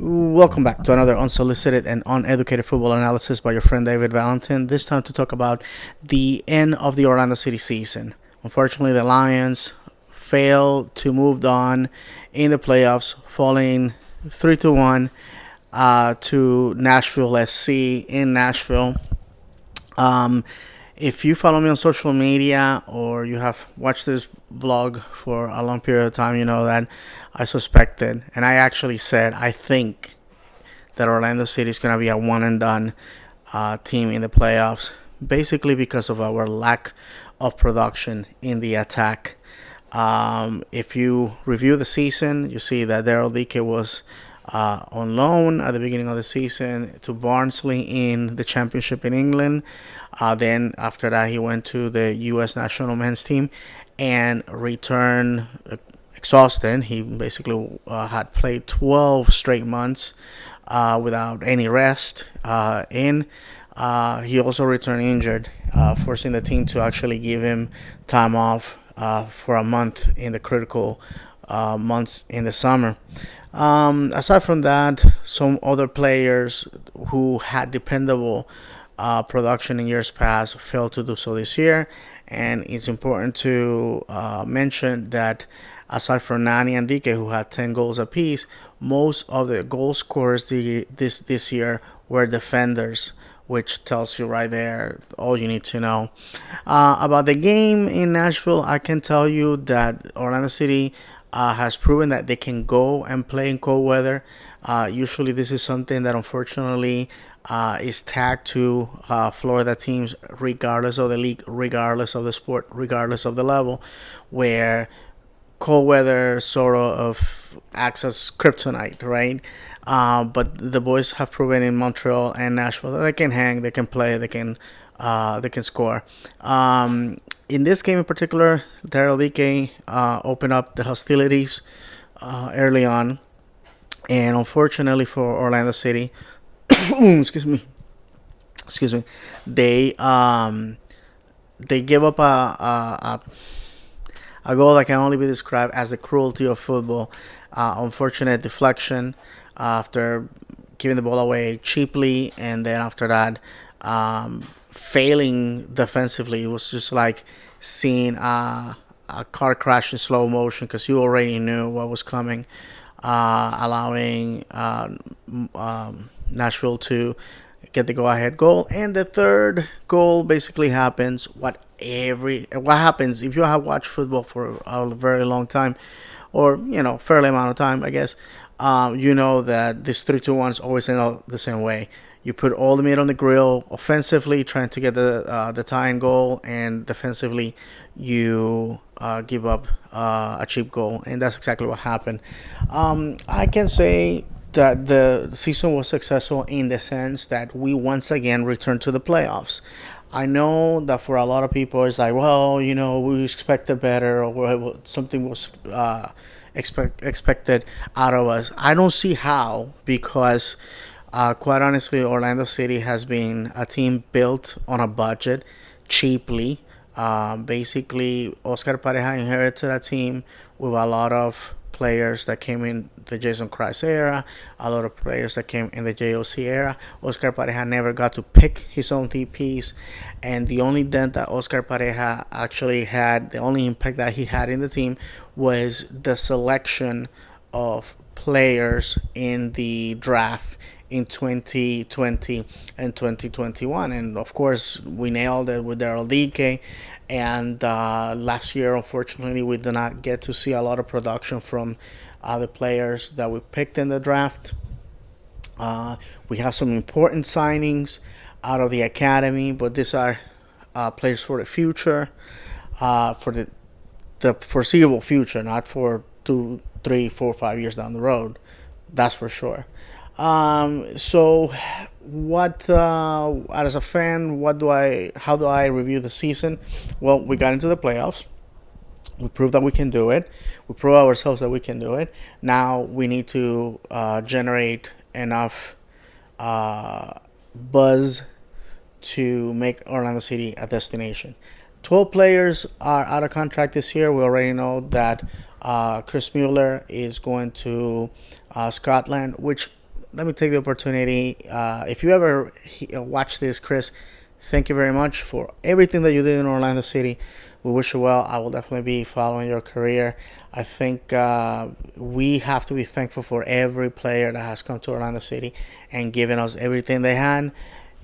Welcome back to another unsolicited and uneducated football analysis by your friend David Valentin. This time to talk about the end of the Orlando City season. Unfortunately, the Lions failed to move on in the playoffs, falling 3-1 to Nashville SC in Nashville. Um, if you follow me on social media or you have watched this vlog for a long period of time, you know that I suspected, and I actually said, I think that Orlando City is going to be a one and done team in the playoffs, basically because of our lack of production in the attack. If you review the season, you see that Daryl Dike was on loan at the beginning of the season to Barnsley in the championship in England. Then after that, he went to the U.S. national men's team and returned exhausted. He basically had played 12 straight months without any rest. He also returned injured, forcing the team to actually give him time off for a month in the critical months in the summer. Aside from that, some other players who had dependable production in years past failed to do so this year. And it's important to mention that aside from Nani and Dike, who had 10 goals apiece, most of the goal scorers this year were defenders, which tells you right there all you need to know. About the game in Nashville, I can tell you that Orlando City has proven that they can go and play in cold weather. Usually, this is something that unfortunately is tagged to Florida teams, regardless of the league, regardless of the sport, regardless of the level, where cold weather sort of acts as kryptonite, right? But the boys have proven in Montreal and Nashville that they can hang, they can play, they can score. In this game in particular, Daryl Dike opened up the hostilities early on, and unfortunately for Orlando City, excuse me, excuse me, they they give up a goal that can only be described as the cruelty of football. Unfortunate deflection after giving the ball away cheaply, and then after that, failing defensively. It was just like seeing a car crash in slow motion because you already knew what was coming, allowing Nashville to get the go-ahead goal. And the third goal basically happens what happens if you have watched football for a very long time, or fairly amount of time, I guess. You know that this 3-2-1s always end up the same way. You put all the meat on the grill offensively, trying to get the tying goal, and defensively, you give up a cheap goal, and that's exactly what happened. I can say that the season was successful in the sense that we once again returned to the playoffs. I know that for a lot of people, it's like, well, we expected better, or something was expected out of us. I don't see how, because quite honestly, Orlando City has been a team built on a budget, cheaply. Basically, Oscar Pareja inherited a team with a lot of players that came in the Jason Christ era, a lot of players that came in the JOC era. Oscar Pareja never got to pick his own TPs, and the only dent that Oscar Pareja actually had, the only impact that he had in the team, was the selection of players in the draft in 2020 and 2021. And of course, we nailed it with Daryl Dike. And last year, unfortunately, we did not get to see a lot of production from the players that we picked in the draft. We have some important signings out of the academy, but these are players for the future, for the foreseeable future, not for 2, 3, 4, 5 years down the road. That's for sure. So, what as a fan, how do I review the season? Well, we got into the playoffs. We proved that we can do it. We proved ourselves that we can do it. Now we need to generate enough buzz to make Orlando City a destination. 12 players are out of contract this year. We already know that Chris Mueller is going to Scotland, which let me take the opportunity. If you ever watch this, Chris, thank you very much for everything that you did in Orlando City. We wish you well. I will definitely be following your career. I think we have to be thankful for every player that has come to Orlando City and given us everything they had.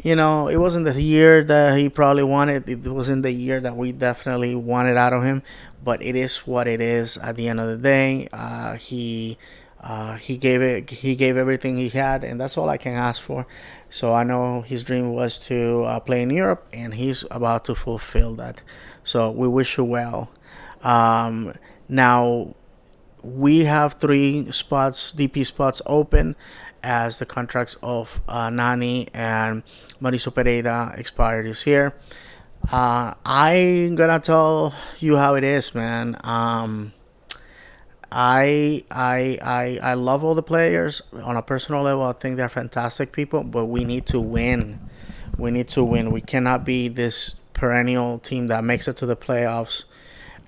It wasn't the year that he probably wanted. It wasn't the year that we definitely wanted out of him, but it is what it is. At the end of the day, he gave it. He gave everything he had, and that's all I can ask for. So I know his dream was to play in Europe, and he's about to fulfill that. So we wish you well. Now we have three spots, DP spots open, as the contracts of Nani and Mauricio Pereira expire this year. I'm gonna tell you how it is, man. I love all the players on a personal level. I think they're fantastic people, but we need to win. We need to win. We cannot be this perennial team that makes it to the playoffs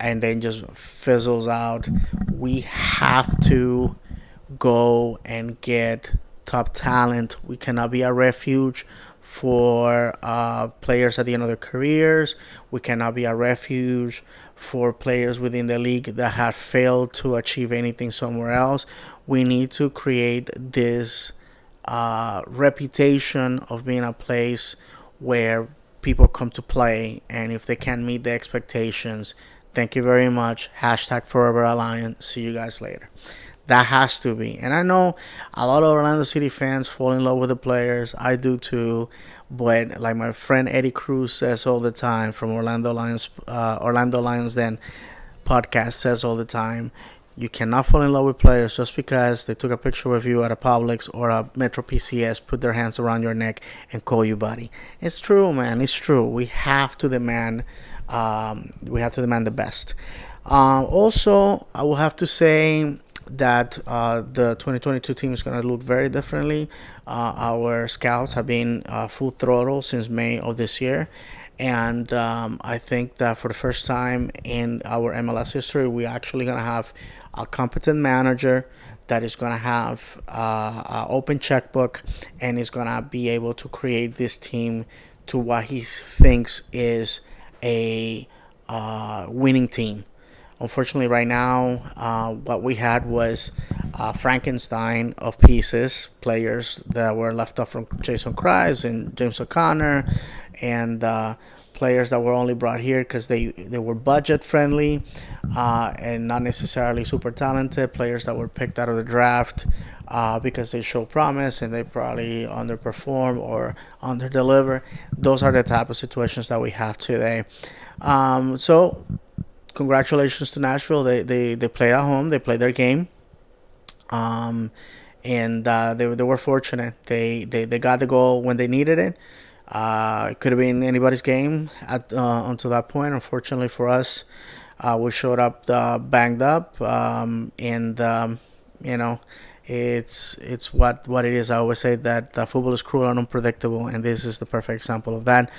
and then just fizzles out. We have to go and get top talent. We cannot be a refuge for players at the end of their careers. We cannot be a refuge for players within the league that have failed to achieve anything somewhere else. We need to create this reputation of being a place where people come to play, and if they can't meet the expectations, thank you very much. Hashtag Forever Alliance. See you guys later. That has to be. And I know a lot of Orlando City fans fall in love with the players. I do too. But like my friend Eddie Cruz says all the time from Orlando Lions Den podcast says all the time, you cannot fall in love with players just because they took a picture with you at a Publix or a Metro PCS, put their hands around your neck, and call you buddy. It's true, man. It's true. We have to demand. The best. Also, I will have to say that the 2022 team is going to look very differently. Our scouts have been full throttle since May of this year. And I think that for the first time in our MLS history, we're actually going to have a competent manager that is going to have an open checkbook and is going to be able to create this team to what he thinks is a winning team. Unfortunately, right now, what we had was Frankenstein of pieces, players that were left off from Jason Kreis and James O'Connor, and players that were only brought here because they were budget friendly and not necessarily super talented, players that were picked out of the draft because they show promise and they probably underperform or underdeliver. Those are the type of situations that we have today. So congratulations to Nashville. They play at home. They play their game. And they were fortunate. They got the goal when they needed it. It could have been anybody's game until that point. Unfortunately for us, we showed up banged up. It's what it is. I always say that football is cruel and unpredictable, and this is the perfect example of that.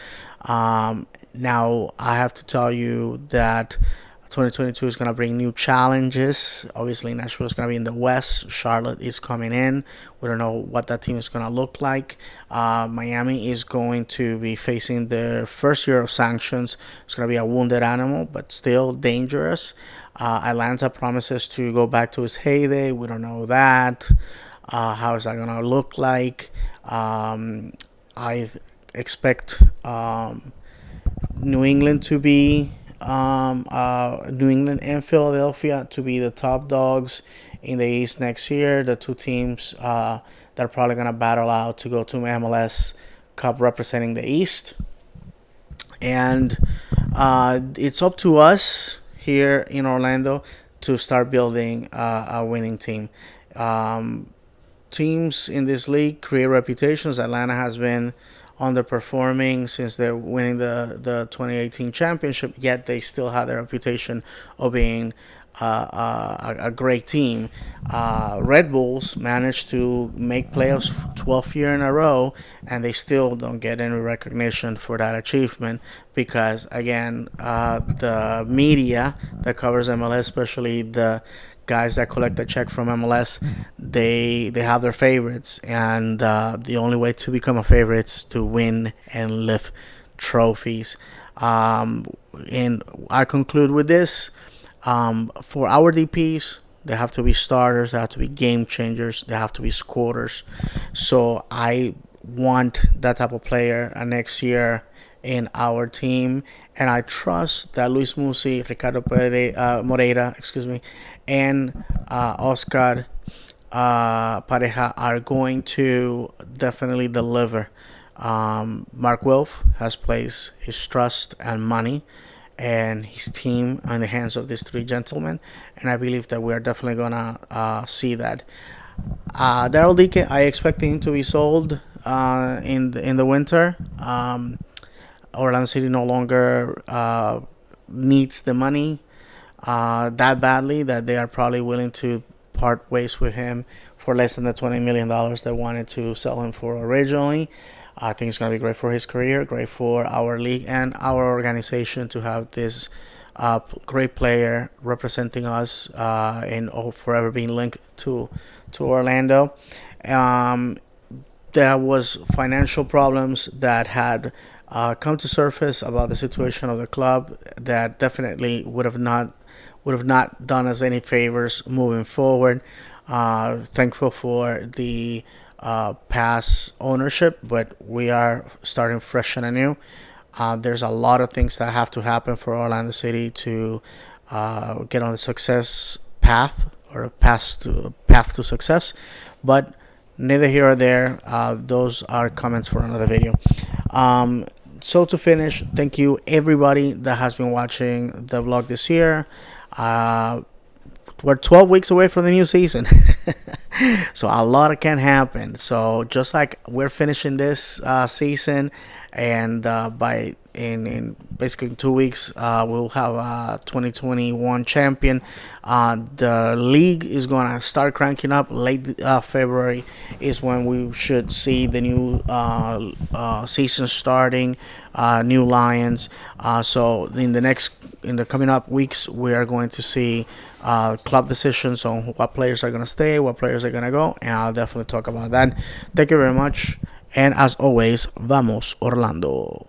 Now, I have to tell you that 2022 is going to bring new challenges. Obviously, Nashville is going to be in the West. Charlotte is coming in. We don't know what that team is going to look like. Miami is going to be facing their first year of sanctions. It's going to be a wounded animal, but still dangerous. Atlanta promises to go back to its heyday. We don't know that. How is that going to look like? I expect New England to be New England and Philadelphia to be the top dogs in the East next year. The two teams that are probably going to battle out to go to MLS Cup representing the East. And it's up to us here in Orlando to start building a winning team. Teams in this league create reputations. Atlanta has been underperforming since they're winning the 2018 championship, yet they still have the reputation of being a great team. Red Bulls managed to make playoffs 12th year in a row, and they still don't get any recognition for that achievement because, again, the media that covers MLS, especially the guys that collect a check from MLS, they have their favorites, and the only way to become a favorite is to win and lift trophies. Um, and I conclude with this: for our DPS, they have to be starters, they have to be game changers, they have to be scorers. So I want that type of player next year in our team, and I trust that Luis Musi, Ricardo Moreira, excuse me, and Oscar Pareja are going to definitely deliver. Mark Wilf has placed his trust and money and his team in the hands of these three gentlemen, and I believe that we are definitely gonna see that. Daryl Dike, I expect him to be sold in the winter. Orlando City no longer needs the money that badly that they are probably willing to part ways with him for less than the $20 million they wanted to sell him for originally. I think it's going to be great for his career, great for our league and our organization to have this great player representing us and forever being linked to Orlando. Um, there was financial problems that had come to surface about the situation of the club that definitely would have not done us any favors moving forward. Thankful for the past ownership, but we are starting fresh and anew. There's a lot of things that have to happen for Orlando City to get on the success path or path to success, but neither here or there. Those are comments for another video. So to finish, thank you everybody that has been watching the vlog this year. We're 12 weeks away from the new season. So a lot can happen. So just like we're finishing this season, and by in basically 2 weeks we'll have a 2021 champion. The league is gonna start cranking up. Late February is when we should see the new season starting. New Lions. So in the coming up weeks, we are going to see club decisions on what players are going to stay, what players are going to go, and I'll definitely talk about that. Thank you very much, and as always, vamos Orlando.